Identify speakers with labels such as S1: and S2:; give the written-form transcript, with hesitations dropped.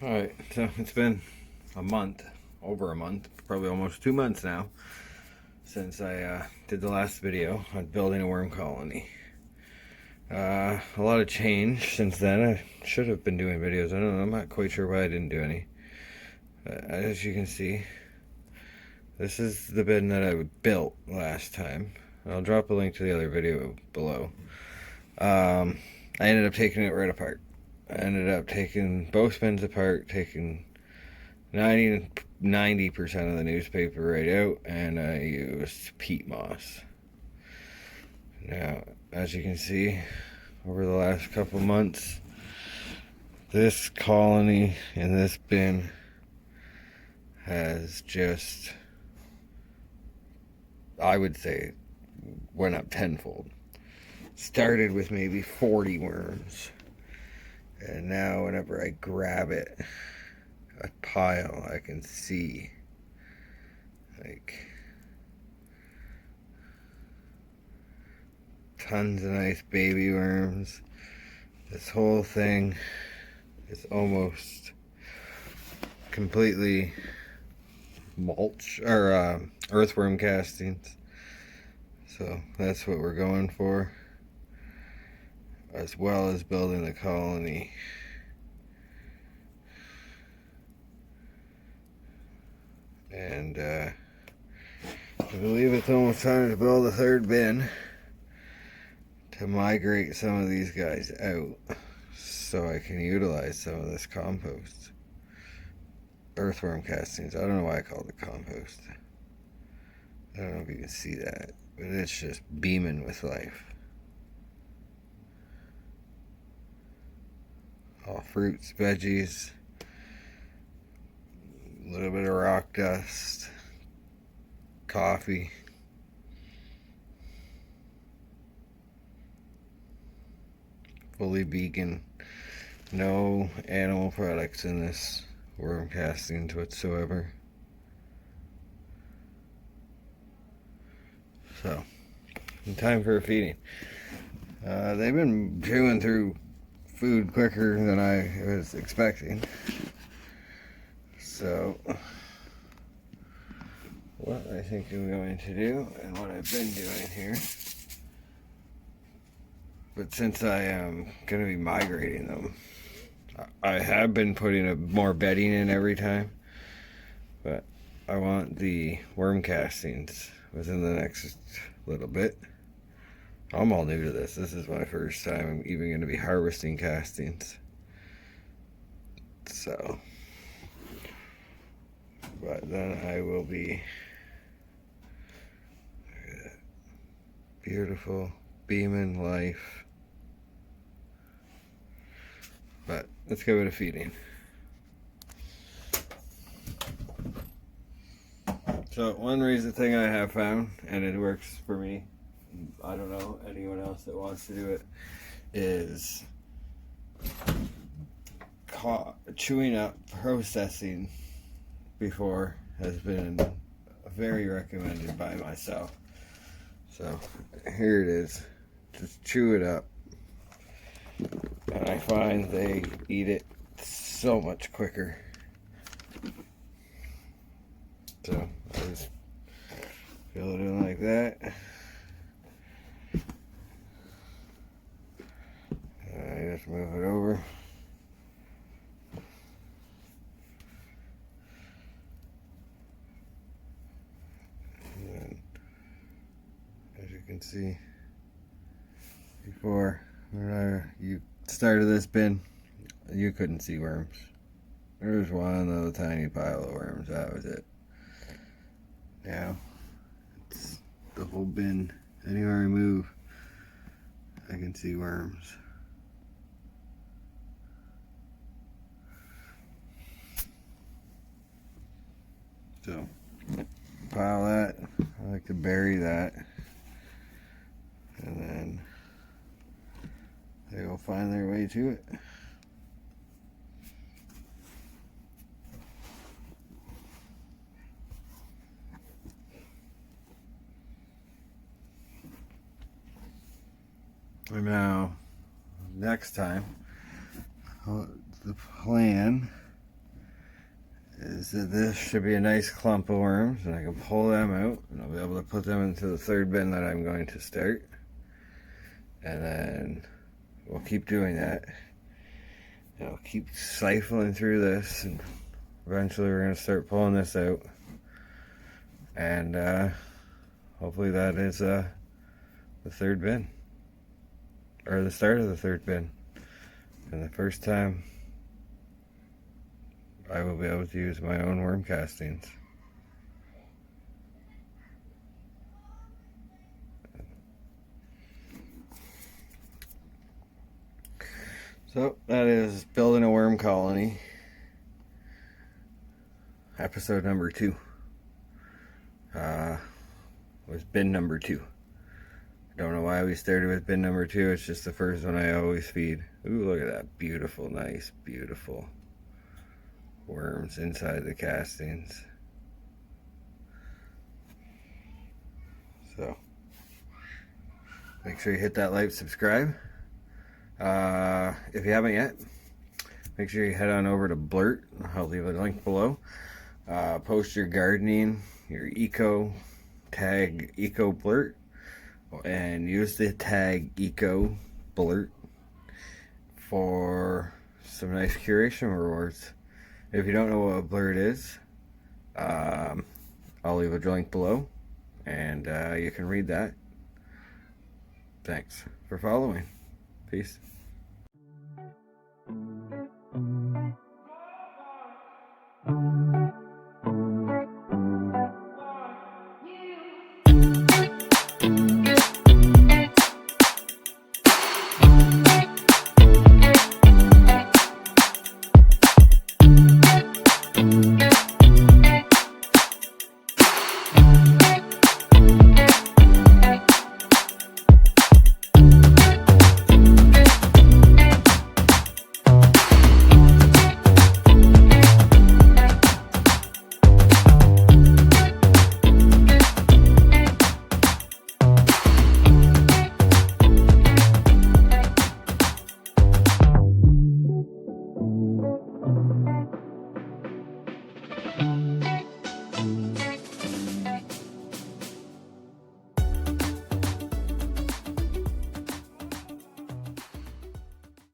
S1: Alright, so it's been a month, over a month, probably almost 2 months now, since I did the last video on building a worm colony. A lot of change since then. I should have been doing videos. I don't know, I'm not quite sure why I didn't do any. As you can see, this is the bin that I built last time. I'll drop a link to the other video below. I ended up taking it right apart. I ended up taking both bins apart, taking 90% of the newspaper right out, and I used peat moss. Now, as you can see, over the last couple months, this colony in this bin has just, I would say, went up tenfold. Started with maybe 40 worms, and now whenever I grab it, a pile, I can see like tons of nice baby worms. This whole thing is almost completely mulch or earthworm castings, so that's what we're going for, as well as building the colony. And I believe it's almost time to build a third bin to migrate some of these guys out so I can utilize some of this compost. Earthworm castings. I don't know why I called it compost. I don't know if you can see that, but it's just beaming with life. All fruits, veggies, a little bit of rock dust, coffee. Fully vegan. No animal products in this worm castings whatsoever. So, time for a feeding. They've been chewing through food quicker than I was expecting. So, what I think I'm going to do, and what I've been doing here, but since I am going to be migrating them, I have been putting more bedding in every time, but I want the worm castings within the next little bit. I'm all new to this. This is my first time I'm even going to be harvesting castings. So, but then I will be beautiful, beaming life. But let's give it a feeding. So one thing I have found, and it works for me, I don't know anyone else that wants to do it, is chewing up processing before has been very recommended by myself. So here it is. Just chew it up. And I find they eat it so much quicker. So I just fill it in like that. I just move it over. And then, as you can see, before you started this bin, you couldn't see worms. There was one little tiny pile of worms, that was it. Now, it's the whole bin. Anywhere I move, I can see worms. So, pile that. I like to bury that. And then they will find their way to it. And now, next time, the plan So this should be a nice clump of worms, and I can pull them out, and I'll be able to put them into the third bin that I'm going to start. And then we'll keep doing that. And I'll keep siphoning through this, and eventually we're going to start pulling this out. And hopefully that is the third bin. Or the start of the third bin. And the first time I will be able to use my own worm castings. So that is building a worm colony, episode number 2. Was bin number 2. Don't know why we started with bin number 2. It's just the first one I always feed. Ooh, look at that beautiful, nice, beautiful worms inside the castings. So make sure you hit that like, subscribe. If you haven't yet, make sure you head on over to Blurt. I'll leave a link below. Post your gardening, your eco, tag eco Blurt, and use the tag eco Blurt for some nice curation rewards. If you don't know what a Blurt is, I'll leave a link below, and you can read that. Thanks for following. Peace.